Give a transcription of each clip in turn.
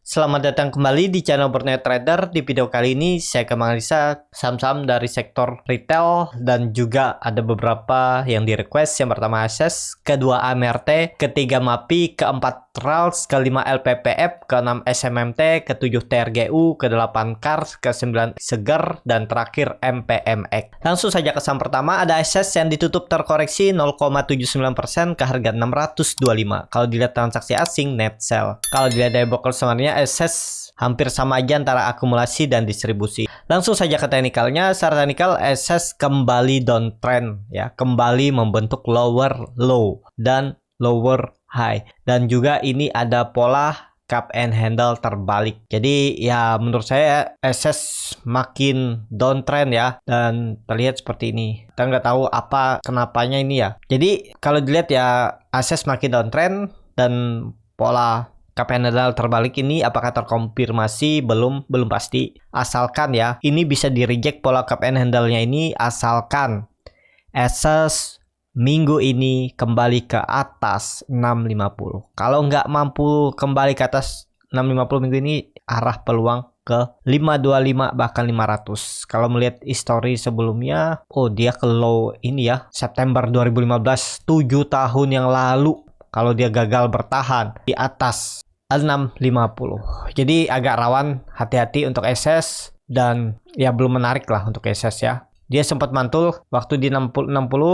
Selamat datang kembali di channel Burnet Trader. Di video kali ini saya akan menganalisa saham-saham dari sektor retail dan juga ada beberapa yang di request. Yang pertama ASES, kedua AMRT, ketiga MAPI, keempat RALS, kelima LPPF, keenam SMMT, ketujuh TRGU, kedelapan KARS, kesembilan Seger, dan terakhir MPMX. Langsung saja ke saham pertama, ada ASES yang ditutup terkoreksi 0,79% ke harga 625. Kalau dilihat transaksi asing, net sell. Kalau dilihat dari broker summary-nya, ASES hampir sama aja antara akumulasi dan distribusi. Langsung saja ke teknikalnya. Secara teknikal, ASES kembali downtrend ya, kembali membentuk lower low dan lower high, dan juga ini ada pola cup and handle terbalik. Jadi ya menurut saya ASES makin downtrend ya, dan terlihat seperti ini. Kita nggak tahu apa kenapanya ini ya. Jadi kalau dilihat ya, ASES makin downtrend dan pola cup and handle terbalik ini apakah terkonfirmasi? Belum pasti. Asalkan ya, ini bisa di reject pola cup and handle-nya ini, asalkan ASES minggu ini kembali ke atas 650. Kalau nggak mampu kembali ke atas 650 minggu ini, arah peluang ke 525 bahkan 500. Kalau melihat histori sebelumnya, dia ke low ini ya, September 2015, 7 tahun yang lalu. Kalau dia gagal bertahan di atas 650. Jadi agak rawan, hati-hati untuk ASES, dan ya belum menarik lah untuk ASES ya. Dia sempat mantul waktu di 60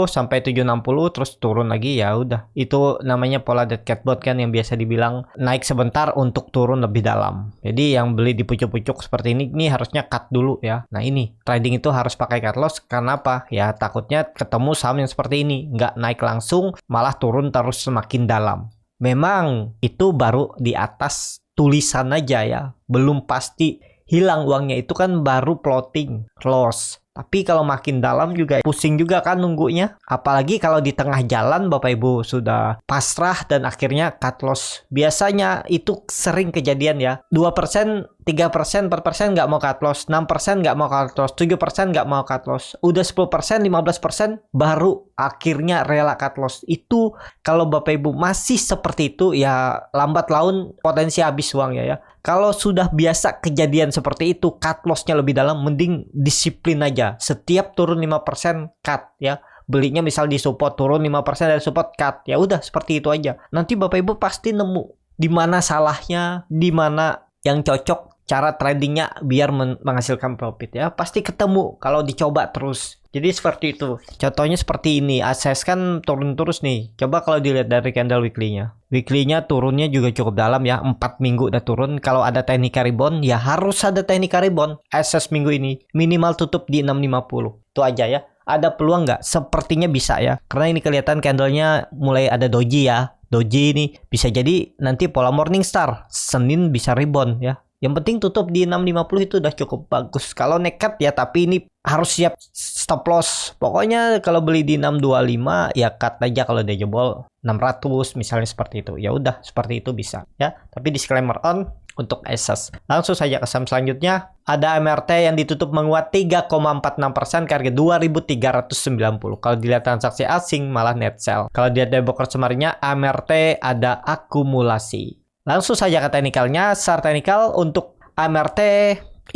sampai 760 terus turun lagi, ya udah. Itu namanya pola dead cat bounce kan, yang biasa dibilang naik sebentar untuk turun lebih dalam. Jadi yang beli di pucuk-pucuk seperti ini harusnya cut dulu ya. Nah ini trading itu harus pakai cut loss. Karena apa? Ya takutnya ketemu saham yang seperti ini, nggak naik langsung malah turun terus semakin dalam. Memang itu baru di atas tulisan aja ya, belum pasti hilang uangnya, itu kan baru plotting loss. Tapi kalau makin dalam juga pusing juga kan nunggunya. Apalagi kalau di tengah jalan Bapak Ibu sudah pasrah dan akhirnya cut loss. Biasanya itu sering kejadian ya. 2%, 3%, 4% nggak mau cut loss. 6% nggak mau cut loss. 7% nggak mau cut loss. Udah 10%, 15% baru akhirnya rela cut loss. Itu kalau Bapak Ibu masih seperti itu ya, lambat laun potensi habis uangnya ya. Kalau sudah biasa kejadian seperti itu, cut loss-nya lebih dalam, mending disiplin aja. Setiap turun 5% cut ya. Belinya misal di support, turun 5% dari support, cut. Ya udah seperti itu aja. Nanti Bapak Ibu pasti nemu di mana salahnya, di mana yang cocok cara tradingnya biar menghasilkan profit ya. Pasti ketemu kalau dicoba terus. Jadi seperti itu. Contohnya seperti ini. ASES kan turun terus nih. Coba kalau dilihat dari candle weekly-nya. Weekly-nya turunnya juga cukup dalam ya. 4 minggu udah turun. Kalau ada teknik rebound, ya harus ada teknik rebound. ASES minggu ini minimal tutup di 650. Itu aja ya. Ada peluang nggak? Sepertinya bisa ya. Karena ini kelihatan candlenya mulai ada doji ya. Doji ini bisa jadi nanti pola morning star. Senin bisa rebound ya. Yang penting tutup di 650 itu udah cukup bagus. Kalau nekat ya, tapi ini harus siap stop loss. Pokoknya kalau beli di 625 ya cut aja kalau dia jebol 600 misalnya seperti itu. Ya udah seperti itu bisa ya. Tapi disclaimer on untuk ASES. Langsung saja ke saham selanjutnya. Ada AMRT yang ditutup menguat 3,46% ke harga 2.390. Kalau dilihat transaksi asing malah net sell. Kalau dilihat dari broker summary-nya, AMRT ada akumulasi. Langsung saja ke teknikalnya. Secara teknikal untuk AMRT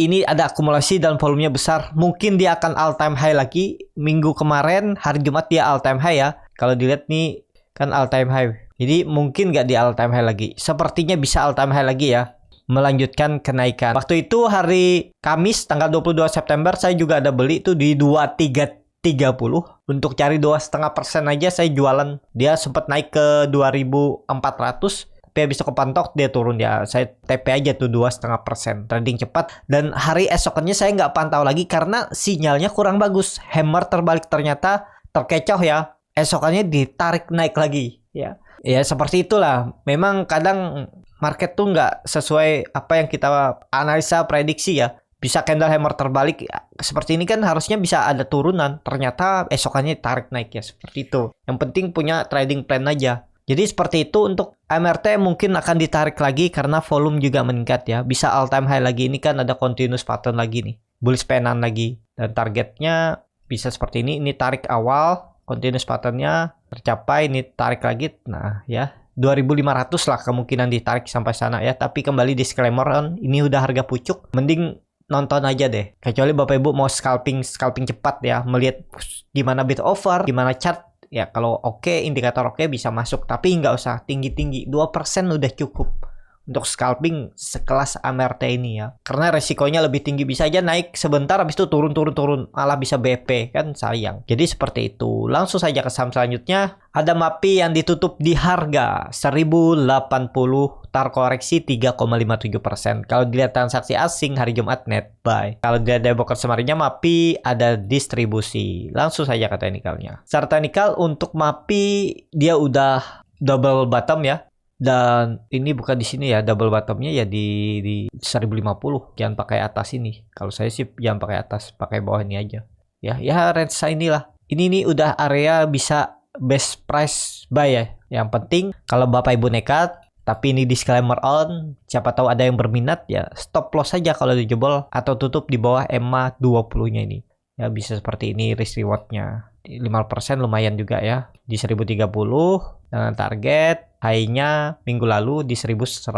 ini ada akumulasi dan volumenya besar. Mungkin dia akan all time high lagi. Minggu kemarin hari Jumat dia all time high ya. Kalau dilihat nih kan all time high. Jadi mungkin nggak di all time high lagi. Sepertinya bisa all time high lagi ya. Melanjutkan kenaikan. Waktu itu hari Kamis tanggal 22 September saya juga ada beli tuh di 2330. Untuk cari 2,5% aja saya jualan. Dia sempat naik ke 2.400. Tapi habis itu kepantok dia turun ya. Saya TP aja tuh 2,5%. Trading cepat. Dan hari esoknya saya nggak pantau lagi karena sinyalnya kurang bagus. Hammer terbalik ternyata terkecoh ya. Esokannya ditarik naik lagi ya. Ya seperti itulah. Memang kadang market tuh nggak sesuai apa yang kita analisa prediksi ya. Bisa candle hammer terbalik seperti ini kan harusnya bisa ada turunan. Ternyata esokannya tarik naik ya. Seperti itu. Yang penting punya trading plan aja. Jadi seperti itu untuk AMRT mungkin akan ditarik lagi karena volume juga meningkat ya. Bisa all time high lagi. Ini kan ada continuous pattern lagi nih. Bullish penan lagi. Dan targetnya bisa seperti ini. Ini tarik awal. Continuous patternnya tercapai. Ini tarik lagi. Nah ya. 2.500 lah kemungkinan ditarik sampai sana ya. Tapi kembali disclaimer on, ini udah harga pucuk, mending nonton aja deh. Kecuali Bapak Ibu mau scalping cepat ya, melihat gimana bid offer, gimana chart. Ya kalau oke, indikator oke bisa masuk, tapi nggak usah tinggi-tinggi. 2% udah cukup untuk scalping sekelas AMRT ini ya. Karena resikonya lebih tinggi, bisa aja naik sebentar habis itu turun, malah bisa BP, kan sayang. Jadi seperti itu. Langsung saja ke saham selanjutnya. Ada MAPI yang ditutup di harga 1080, terkoreksi 3,57%. Kalau dilihat transaksi asing hari Jumat net buy. Kalau dilihat dari broker semarinya, MAPI ada distribusi. Langsung saja ke teknikalnya. Secara teknikal untuk MAPI dia udah double bottom ya. Dan ini bukan di sini ya, double bottomnya ya di 1050. Jangan pakai atas ini. Kalau saya sih jangan pakai atas, pakai bawah ini aja. Ya range inilah. Ini nih udah area bisa best price buy ya. Yang penting kalau Bapak Ibu nekat, tapi ini disclaimer on, siapa tahu ada yang berminat ya stop loss saja kalau dijebol atau tutup di bawah EMA 20-nya ini. Ya bisa seperti ini risk rewardnya. 5% lumayan juga ya. Di 1030 dengan target high-nya minggu lalu di 1155.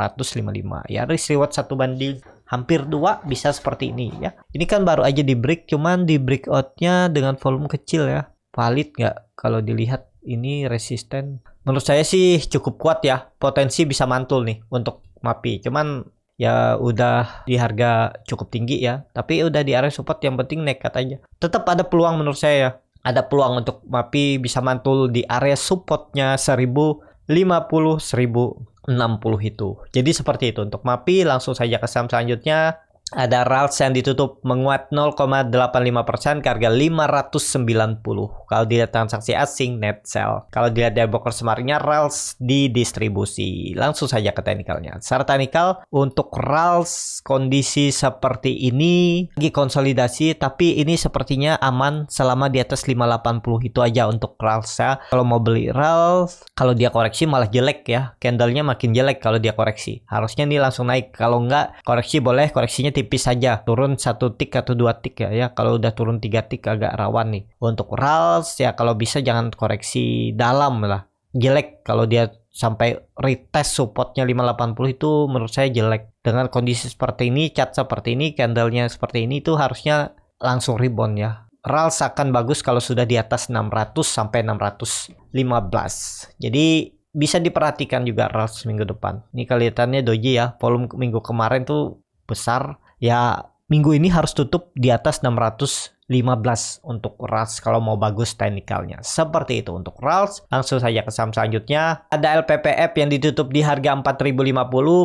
Ya risk reward 1 banding hampir 2 bisa seperti ini ya. Ini kan baru aja di break, cuman di breakout-nya dengan volume kecil ya. Valid nggak kalau dilihat ini resisten? Menurut saya sih cukup kuat ya. Potensi bisa mantul nih untuk MAPI. Cuman ya udah di harga cukup tinggi ya. Tapi udah di area support, yang penting nekat aja. Tetap ada peluang menurut saya ya. Ada peluang untuk MAPI bisa mantul di area supportnya 1050, 1060 itu. Jadi seperti itu untuk MAPI. Langsung saja ke saham selanjutnya. Ada RALS yang ditutup menguat 0,85% ke harga 590. Kalau dilihat transaksi asing net sell. Kalau dilihat dari broker semarinya, RALS di distribusi. Langsung saja ke teknikalnya. Secara teknikal untuk RALS kondisi seperti ini lagi konsolidasi, tapi ini sepertinya aman selama di atas 580. Itu aja untuk RALS ya. Kalau mau beli RALS, kalau dia koreksi malah jelek ya. Candlenya makin jelek kalau dia koreksi. Harusnya nih langsung naik. Kalau enggak koreksi boleh, koreksinya tipis saja, turun 1 tick atau 2 tick ya. Kalau udah turun 3 tick agak rawan nih. Untuk RALS ya kalau bisa jangan koreksi dalam lah. Jelek kalau dia sampai retest supportnya 580 itu menurut saya jelek. Dengan kondisi seperti ini, chart seperti ini, candlenya seperti ini itu harusnya langsung rebound ya. RALS akan bagus kalau sudah di atas 600 sampai 615. Jadi bisa diperhatikan juga RALS minggu depan. Ini kelihatannya doji ya. Volume minggu kemarin tuh besar. Ya minggu ini harus tutup di atas 615 untuk RALS kalau mau bagus teknikalnya. Seperti itu untuk RALS. Langsung saja ke saham selanjutnya. Ada LPPF yang ditutup di harga 4050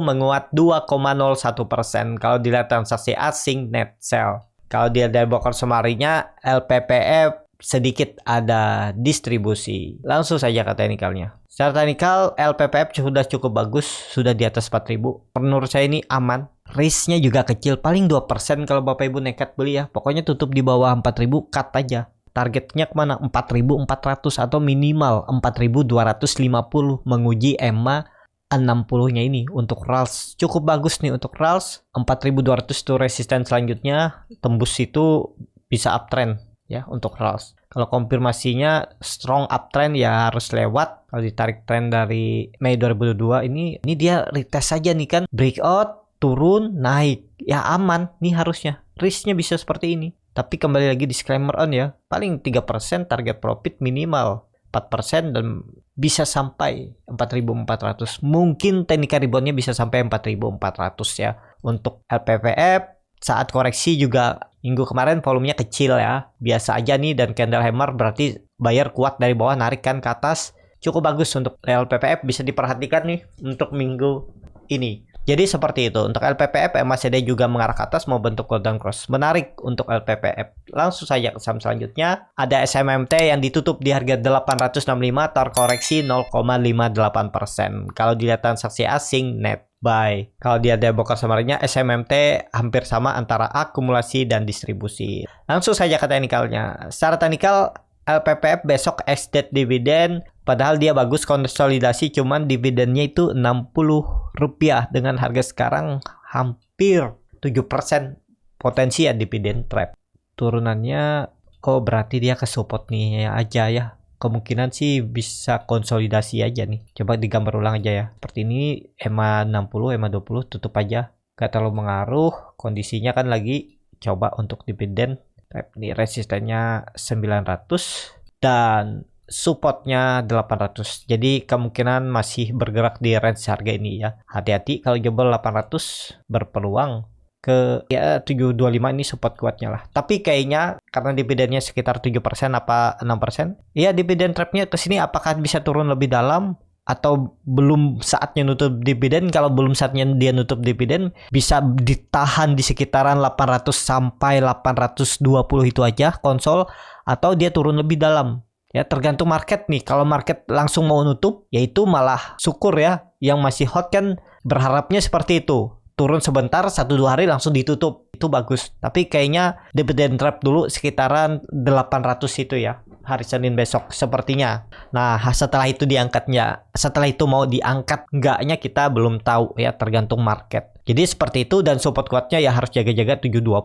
menguat 2,01%. Kalau dilihat transaksi asing net sell. Kalau dilihat dari broker semarinya, LPPF sedikit ada distribusi. Langsung saja ke teknikalnya. Secara teknikal LPPF sudah cukup bagus, sudah di atas 4000. Menurut saya ini aman. Risknya juga kecil, paling 2% kalau Bapak Ibu nekat beli ya. Pokoknya tutup di bawah 4000, cut aja. Targetnya kemana? 4400 atau minimal 4250 menguji EMA 60-nya ini untuk RALS. Cukup bagus nih untuk RALS. 4200 itu resisten selanjutnya. Tembus itu bisa uptrend ya untuk RALS. Kalau konfirmasinya strong uptrend ya harus lewat. Kalau ditarik trend dari Mei 2022 ini dia retest saja nih kan. Breakout, turun, naik. Ya aman nih harusnya. Risknya bisa seperti ini. Tapi kembali lagi disclaimer on ya. Paling 3% target profit minimal. 4% dan bisa sampai 4.400. Mungkin teknik reboundnya bisa sampai 4.400 ya. Untuk LPPF saat koreksi juga minggu kemarin volumenya kecil ya. Biasa aja nih dan candle hammer berarti buyer kuat dari bawah narik kan ke atas. Cukup bagus untuk LPPF, bisa diperhatikan nih untuk minggu ini. Jadi seperti itu. Untuk LPPF MACD juga mengarah ke atas mau bentuk golden cross. Menarik untuk LPPF. Langsung saja ke saham selanjutnya. Ada SMMT yang ditutup di harga 865 terkoreksi 0,58%. Kalau dilihat transaksi asing net buy. Kalau dia ada broker semarinya SMMT hampir sama antara akumulasi dan distribusi. Langsung saja ke teknikalnya. Secara teknikal LPPF besok ex-date dividen, padahal dia bagus konsolidasi, cuman dividennya itu Rp60 dengan harga sekarang hampir 7% potensi ya dividen trap. Turunannya berarti dia ke support nih aja ya. kemungkinan sih bisa konsolidasi aja nih. Coba digambar ulang aja ya. Seperti ini EMA 60, EMA 20 tutup aja. Gak terlalu mengaruh. Kondisinya kan lagi coba untuk dividen. Ini resistennya 900 dan supportnya 800. Jadi kemungkinan masih bergerak di range harga ini ya. Hati-hati kalau jebol 800 berpeluang ke ya 725 ini support kuatnya lah. Tapi kayaknya karena dividennya sekitar 7% apa 6%, ya dividen trapnya ke sini apakah bisa turun lebih dalam atau belum saatnya nutup dividen. Kalau belum saatnya dia nutup dividen, bisa ditahan di sekitaran 800 sampai 820 itu aja konsol, atau dia turun lebih dalam. Ya tergantung market nih. Kalau market langsung mau nutup, yaitu malah syukur ya. Yang masih hot kan berharapnya seperti itu. Turun sebentar 1-2 hari langsung ditutup, itu bagus. Tapi kayaknya dividend trap dulu sekitaran 800 itu ya, hari Senin besok sepertinya. Nah setelah itu diangkatnya, setelah itu mau diangkat enggaknya kita belum tahu ya, tergantung market. Jadi seperti itu, dan support kuatnya ya harus jaga-jaga 720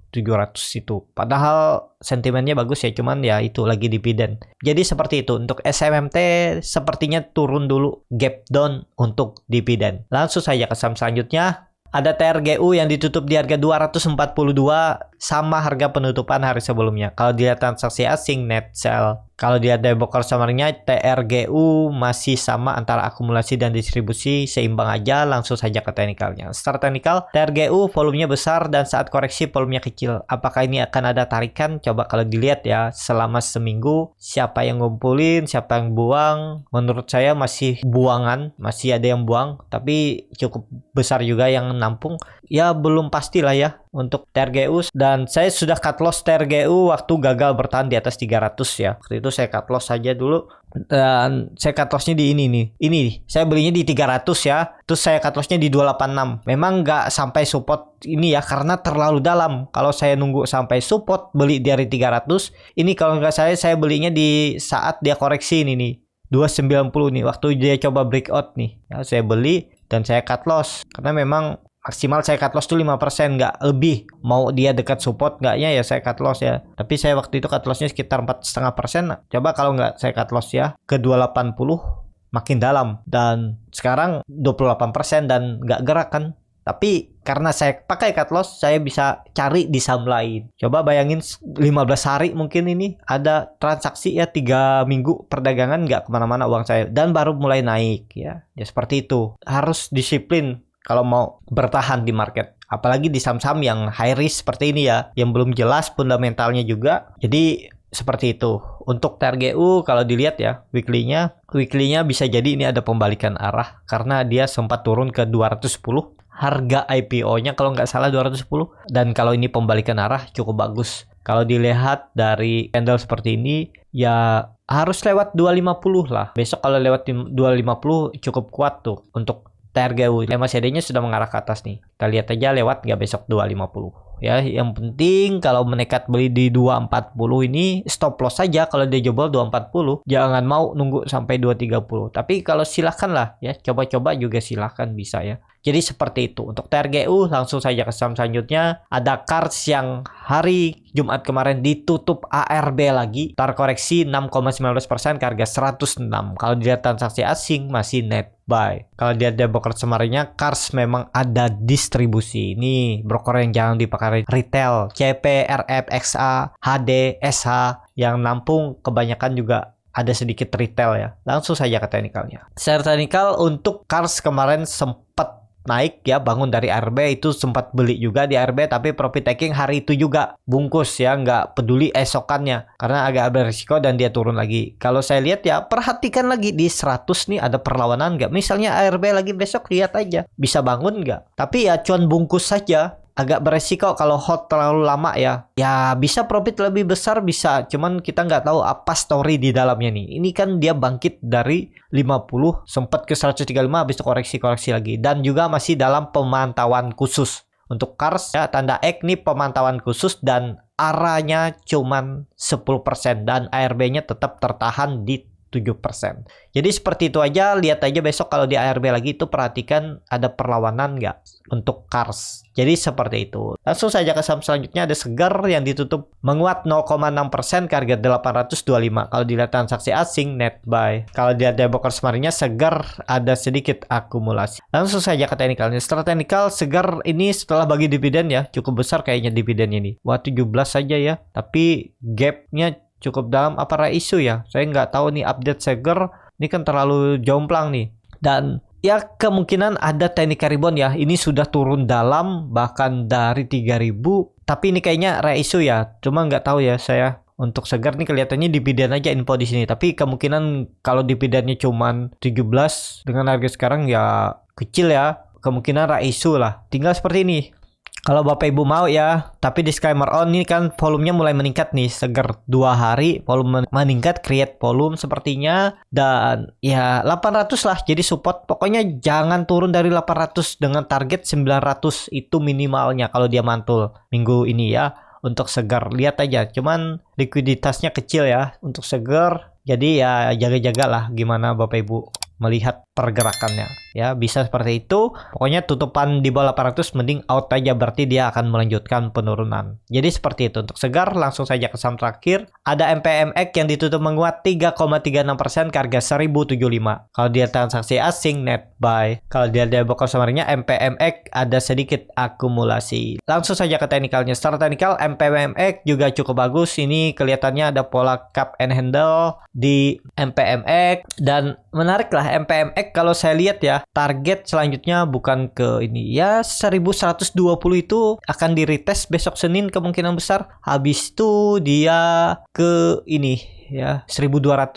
700 itu. Padahal sentimennya bagus ya, cuman ya itu lagi dividen. Jadi seperti itu. Untuk SMMT sepertinya turun dulu, gap down untuk dividen. Langsung saja ke saham selanjutnya. Ada TRGU yang ditutup di harga 242 sama harga penutupan hari sebelumnya. Kalau dilihat transaksi asing net sell, kalau dilihat dari broker summary-nya, TRGU masih sama antara akumulasi dan distribusi, seimbang aja. Langsung saja ke teknikalnya. Start teknikal, TRGU volumenya besar dan saat koreksi volumenya kecil. Apakah ini akan ada tarikan? Coba kalau dilihat ya, selama seminggu siapa yang ngumpulin, siapa yang buang. Menurut saya masih buangan, masih ada yang buang, tapi cukup besar juga yang nampung. Ya belum pastilah ya untuk TRGU, dan saya sudah cut loss TRGU waktu gagal bertahan di atas 300 ya. Waktu itu saya cut loss saja dulu, dan saya cut lossnya di ini nih. Ini saya belinya di 300 ya. Terus saya cut lossnya di 286. Memang nggak sampai support ini ya, karena terlalu dalam. Kalau saya nunggu sampai support beli dari 300, ini kalau nggak saya belinya di saat dia koreksi ini nih. 290 nih, waktu dia coba breakout nih. Ya, saya beli dan saya cut loss. Karena memang maksimal saya cut loss tuh 5%, nggak lebih. Mau dia dekat support nggaknya ya saya cut loss ya. Tapi saya waktu itu cut lossnya sekitar 4,5%. Coba kalau nggak saya cut loss ya ke 280, makin dalam. Dan sekarang 28% dan nggak gerak kan. Tapi karena saya pakai cut loss, saya bisa cari di saham lain. Coba bayangin 15 hari mungkin ini ada transaksi ya, 3 minggu perdagangan nggak kemana-mana uang saya. Dan baru mulai naik ya. Ya seperti itu. Harus disiplin kalau mau bertahan di market. Apalagi di saham-saham yang high risk seperti ini ya, yang belum jelas fundamentalnya juga. Jadi seperti itu. Untuk TRGU kalau dilihat ya, weekly-nya bisa jadi ini ada pembalikan arah. Karena dia sempat turun ke 210. Harga IPO-nya kalau nggak salah 210. Dan kalau ini pembalikan arah cukup bagus. Kalau dilihat dari candle seperti ini, ya harus lewat 250 lah. Besok kalau lewat 250 cukup kuat tuh untuk TRGU. MACD-nya sudah mengarah ke atas nih. Kita lihat aja lewat nggak besok 250. Ya, yang penting kalau menekat beli di 240 ini stop loss saja kalau dia jebol 240. Jangan mau nunggu sampai 230. Tapi kalau silahkan lah ya, coba-coba juga silahkan bisa ya. Jadi seperti itu. Untuk TRGU langsung saja ke saham selanjutnya. Ada Kars yang hari Jumat kemarin ditutup ARB lagi. Terkoreksi 6,19% ke harga 106. Kalau dilihat transaksi asing masih net buy. Kalau dia ada broker summary-nya, Kars memang ada distribusi. Ini broker yang jangan dipakai retail. CP, RF, XA, HD, SH yang nampung kebanyakan juga ada sedikit retail ya. Langsung saja ke teknikalnya. Secara teknikal untuk Kars kemarin sempat naik ya, bangun dari ARB, itu sempat beli juga di ARB, tapi profit taking hari itu juga bungkus ya, nggak peduli esokannya karena agak berisiko dan dia turun lagi. Kalau saya lihat ya, perhatikan lagi di 100 nih ada perlawanan nggak, misalnya ARB lagi besok, lihat aja bisa bangun nggak. Tapi ya cuan bungkus saja, agak beresiko kalau hold terlalu lama ya. Ya bisa profit lebih besar bisa, cuman kita nggak tahu apa story di dalamnya nih. Ini kan dia bangkit dari 50 sempat ke 135 habis itu koreksi lagi, dan juga masih dalam pemantauan khusus. Untuk Kars ya, tanda X nih pemantauan khusus dan arahnya cuman 10% dan ARB-nya tetap tertahan di 7%. Jadi seperti itu aja, lihat aja besok kalau di ARB lagi itu perhatikan ada perlawanan nggak untuk Kars. Jadi seperti itu. Langsung saja ke saham selanjutnya, ada Segar yang ditutup menguat 0,6% ke harga 825. Kalau dilihat transaksi asing net buy. Kalau dilihat dari broker kemarinnya Segar ada sedikit akumulasi. Langsung saja ke teknikalnya. Setelah teknikal, Segar ini setelah bagi dividen ya, cukup besar kayaknya dividen ini. Wah, 17 saja ya. Tapi gapnya cukup dalam, apa isu ya? Saya nggak tahu nih update Segar. Ini kan terlalu jomplang nih. Dan ya kemungkinan ada teknik rebound ya. Ini sudah turun dalam bahkan dari 3000. Tapi ini kayaknya isu ya. Cuma nggak tahu ya saya. Untuk Segar nih kelihatannya dividen aja info di sini. Tapi kemungkinan kalau dividennya cuma 17 dengan harga sekarang ya kecil ya. Kemungkinan isu lah. Tinggal seperti ini. Kalau Bapak Ibu mau ya, tapi disclaimer on, ini kan volumenya mulai meningkat nih, Segar 2 hari volume meningkat, create volume sepertinya, dan ya 800 lah jadi support. Pokoknya jangan turun dari 800 dengan target 900 itu minimalnya kalau dia mantul minggu ini ya. Untuk Segar lihat aja, cuman likuiditasnya kecil ya untuk Segar, jadi ya jaga-jagalah gimana Bapak Ibu melihat pergerakannya ya, bisa seperti itu. Pokoknya tutupan di bawah 800 mending out aja, berarti dia akan melanjutkan penurunan. Jadi seperti itu untuk Segar. Langsung saja ke saham terakhir, ada MPMX yang ditutup menguat 3,36% ke harga 1075. Kalau dia transaksi asing net buy. Kalau dia ada broker summary-nya MPMX ada sedikit akumulasi. Langsung saja ke teknikalnya. Secara teknikal MPMX juga cukup bagus. Ini kelihatannya ada pola cup and handle di MPMX, dan menarik lah MPMX. Kalau saya lihat ya, target selanjutnya bukan ke ini ya, 1120 itu akan di retest besok Senin kemungkinan besar. Habis itu dia ke ini ya 1200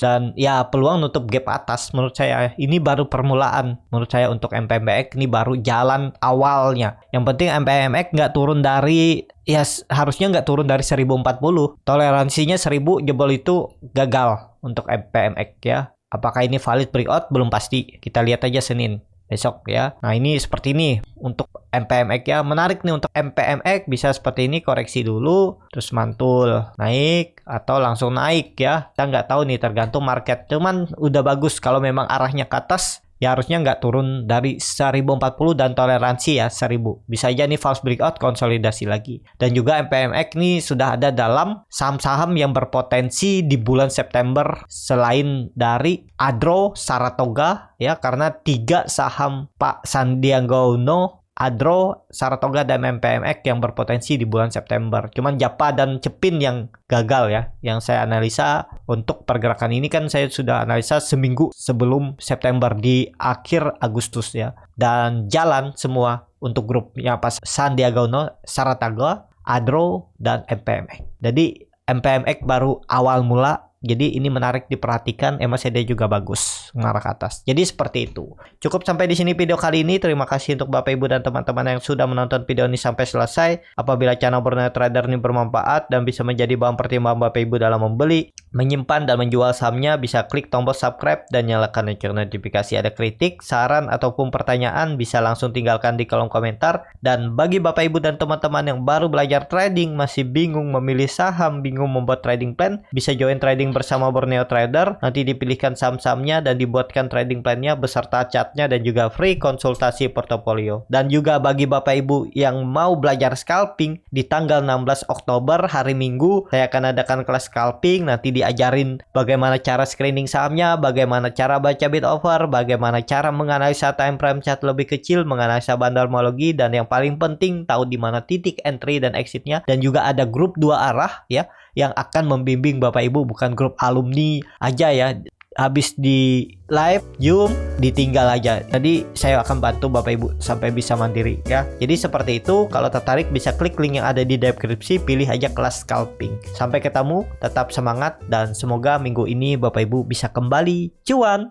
dan ya peluang nutup gap atas. Menurut saya ini baru permulaan. Menurut saya untuk MPMX ini baru jalan awalnya. Yang penting MPMX nggak turun dari, ya harusnya nggak turun dari 1040. Toleransinya 1000 jebol itu gagal untuk MPMX ya. Apakah ini valid breakout? Belum pasti. Kita lihat aja Senin besok ya. Nah ini seperti ini untuk MPMX ya. Menarik nih untuk MPMX, bisa seperti ini, koreksi dulu terus mantul naik atau langsung naik ya. Kita nggak tahu nih, tergantung market. Cuman udah bagus kalau memang arahnya ke atas. Ya harusnya nggak turun dari 1040 dan toleransi ya 1000. Bisa aja nih false breakout, konsolidasi lagi. Dan juga MPMX nih sudah ada dalam saham-saham yang berpotensi di bulan September selain dari Adro, Saratoga ya, karena 3 saham Pak Sandiaga Uno, Adro, Saratoga, dan MPMX yang berpotensi di bulan September. Cuman Japa dan Cepin yang gagal ya. Yang saya analisa untuk pergerakan ini kan saya sudah analisa seminggu sebelum September di akhir Agustus ya. Dan jalan semua untuk grupnya pas Sandiaga Uno, Saratoga, Adro, dan MPMX. Jadi MPMX baru awal mula. Jadi ini menarik diperhatikan, MACD juga bagus mengarah ke atas. Jadi seperti itu. Cukup sampai di sini video kali ini. Terima kasih untuk Bapak Ibu dan teman-teman yang sudah menonton video ini sampai selesai. Apabila channel Borneo Trader ini bermanfaat dan bisa menjadi bahan pertimbangan Bapak Ibu dalam membeli, menyimpan, dan menjual sahamnya, bisa klik tombol subscribe dan nyalakan lonceng notifikasi. Ada kritik, saran, ataupun pertanyaan bisa langsung tinggalkan di kolom komentar. Dan bagi Bapak Ibu dan teman-teman yang baru belajar trading, masih bingung memilih saham, bingung membuat trading plan, bisa join trading bersama Borneo Trader. Nanti dipilihkan saham-sahamnya dan dibuatkan trading plan-nya beserta chartnya dan juga free konsultasi portofolio. Dan juga bagi Bapak Ibu yang mau belajar scalping, di tanggal 16 Oktober hari Minggu saya akan adakan kelas scalping. Nanti diajarin bagaimana cara screening sahamnya, bagaimana cara baca bid offer, bagaimana cara menganalisa time frame chart lebih kecil, menganalisa bandarmologi, dan yang paling penting tahu di mana titik entry dan exitnya. Dan juga ada grup 2 arah ya, yang akan membimbing Bapak Ibu, bukan grup alumni aja ya. Habis di live Zoom ditinggal aja. Jadi saya akan bantu Bapak Ibu sampai bisa mandiri ya. Jadi seperti itu. Kalau tertarik bisa klik link yang ada di deskripsi, pilih aja kelas scalping. Sampai ketemu, tetap semangat, dan semoga minggu ini Bapak Ibu bisa kembali cuan.